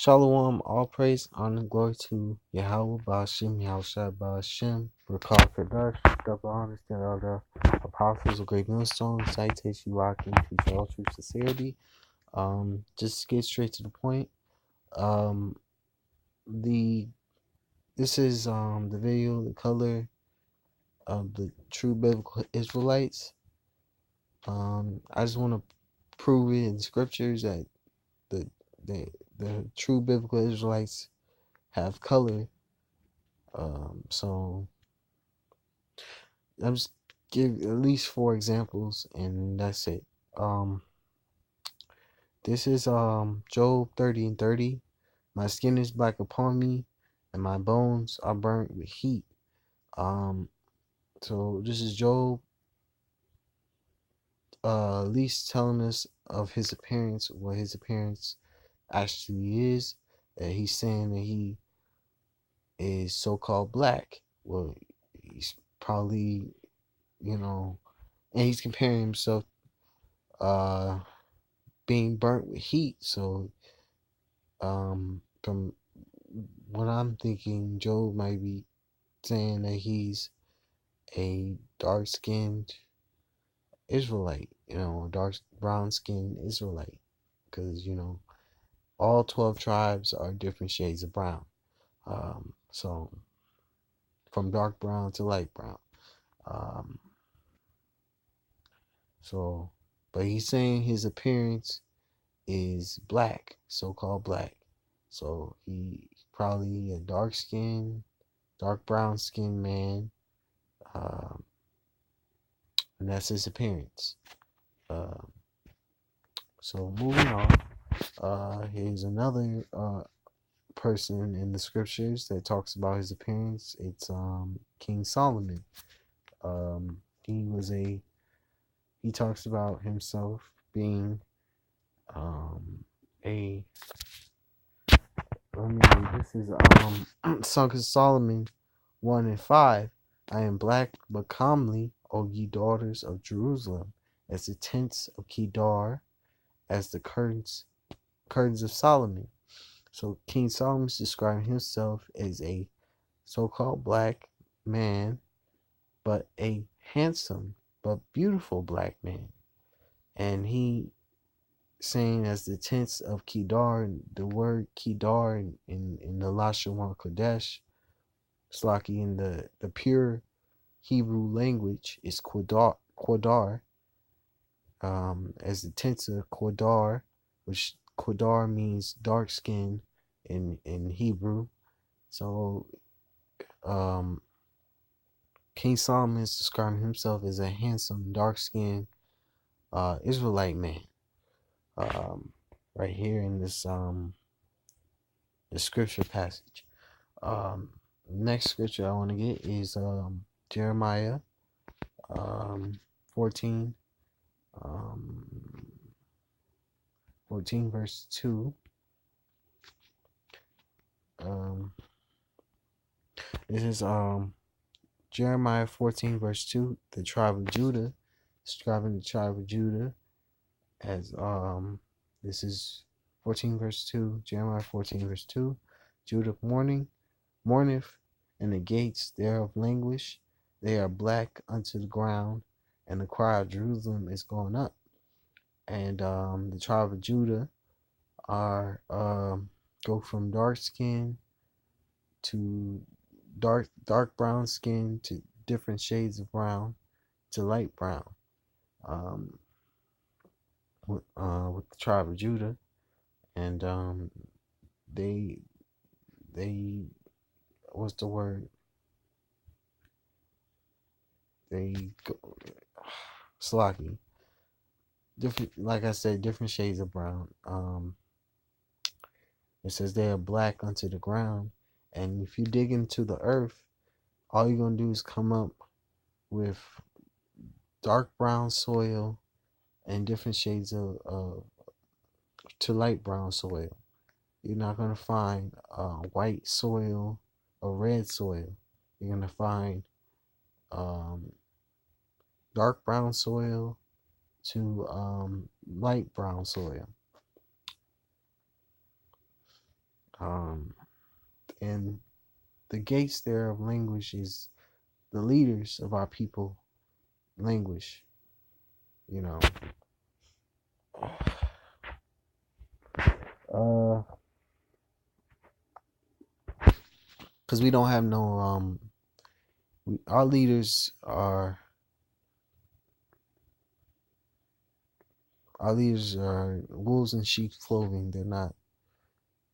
Shalom, all praise, honor, glory to Yahweh, Ba'ashem, Yahushua, Ba'ashem, Rakal Kadash, double honors to all the apostles of Great Millstone, citation, walking, teach all true sincerity. Just to get straight to the point. This is the video, the color of the true biblical Israelites. I just want to prove it in scriptures that the true biblical Israelites have color. So I'm just give at least 4 examples and that's it. This is Job 30:30. My skin is black upon me and my bones are burnt with heat. So this is Job at least telling us of his appearance, what his appearance actually is. He's saying that he is so-called black. Well, he's probably, and he's comparing himself being burnt with heat. So from what I'm thinking, Job might be saying that he's a dark-skinned Israelite, dark brown-skinned Israelite, because all 12 tribes are different shades of brown. So from dark brown to light brown. But he's saying his appearance is black, so-called black. So he probably a dark brown skinned man. And that's his appearance. So moving on, here's another person in the scriptures that talks about his appearance. It's King Solomon. He talks about himself being this is Song of Solomon 1:5. I am black but comely, O ye daughters of Jerusalem, as the tents of Kedar, as the curtains of Solomon. So King Solomon is describing himself as a so-called black man, but a handsome but beautiful black man. And he saying as the tents of Kedar, the word Kedar in the Lashon Kodesh, Slaki in the pure Hebrew language is Quadar, as the tents of Quadar, which Quadar means dark skin in Hebrew. So King Solomon is describing himself as a handsome, dark-skinned Israelite man. Right here in this the scripture passage. Next scripture I want to get is Jeremiah 14 verse 2. This is Jeremiah 14 verse 2, the tribe of Judah, describing the tribe of Judah as this is 14 verse 2, Jeremiah 14 verse 2. Judah mourneth, and the gates thereof languish. They are black unto the ground, and the cry of Jerusalem is going up. And the tribe of Judah are go from dark skin to dark brown skin to different shades of brown to light brown. With the tribe of Judah, and they what's the word? They go slocky. Different, like I said, different shades of brown. It says they are black unto the ground, and if you dig into the earth, all you're gonna do is come up with dark brown soil and different shades of to light brown soil. You're not gonna find white soil or red soil. You're gonna find dark brown soil to light brown soil. Um, and the gates there of language is the leaders of our people language, you know. Because we don't have no our leaders are wolves in sheep's clothing. They're not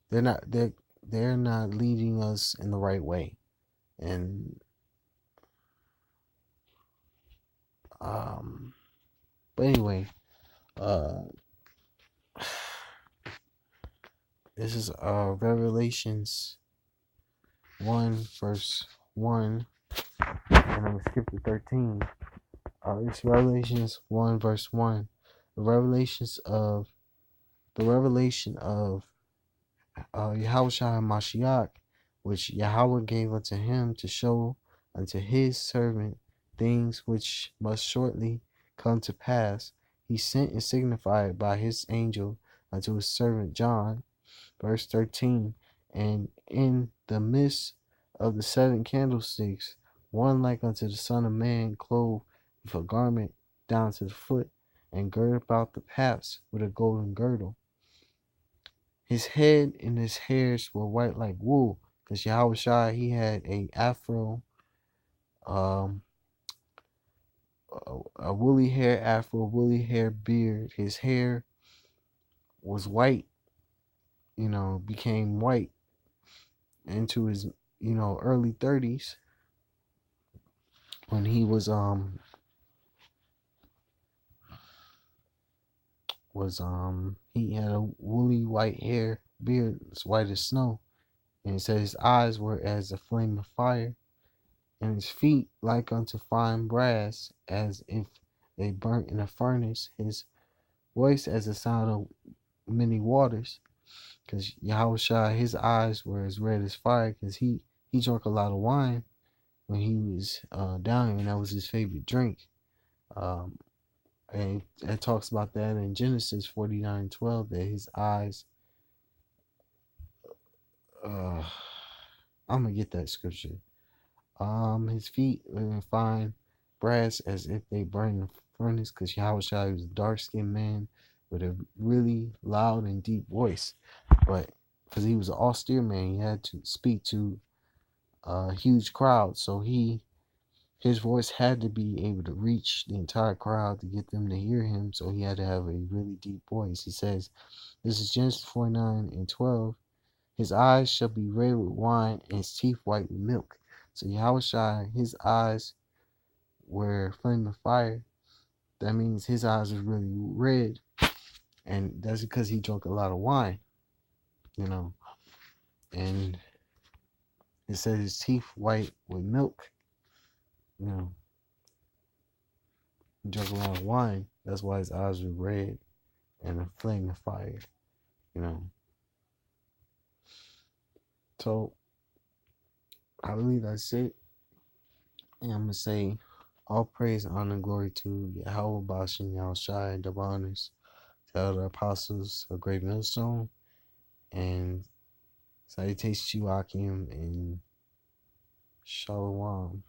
they're not leading us in the right way. And but anyway, uh this is Revelations 1 verse 1, and I'm gonna skip to 13. It's Revelations 1 verse 1. The revelation of Yahushua Mashiach, which Yahweh gave unto him to show unto his servant things which must shortly come to pass. He sent and signified by his angel unto his servant John. Verse 13. And in the midst of the 7 candlesticks, one like unto the Son of Man, clothed with a garment down to the foot, and girded about the paps with a golden girdle. His head and his hairs were white like wool, because Yahushua, he had a afro, um, a woolly hair afro, woolly hair beard. His hair was white, became white into his, early 30s, when he he had a woolly white hair beard, as white as snow. And it said his eyes were as a flame of fire, and his feet like unto fine brass, as if they burnt in a furnace. His voice as the sound of many waters. Because Yahushua, his eyes were as red as fire, because he drank a lot of wine when he was down here, and that was his favorite drink. And it talks about that in Genesis 49:12, that his eyes, I'm gonna get that scripture. His feet were fine brass, as if they burned in the furnace, because Yahushua was a dark-skinned man with a really loud and deep voice. But because he was an austere man, he had to speak to a huge crowd, so his voice had to be able to reach the entire crowd to get them to hear him. So he had to have a really deep voice. He says, this is Genesis 49:12. His eyes shall be red with wine, and his teeth white with milk. So Yahushua, his eyes were flame of fire. That means his eyes was really red, and that's because he drank a lot of wine, And it says his teeth white with milk, He drank a lot of wine. That's why his eyes were red and a flame of fire, So I believe that's it. And I'm gonna say all praise, honor, and glory to Yahweh Bashin, Yahushai, double honors to other apostles of Great Millstone, and salutations to you, Akim, and Shalom.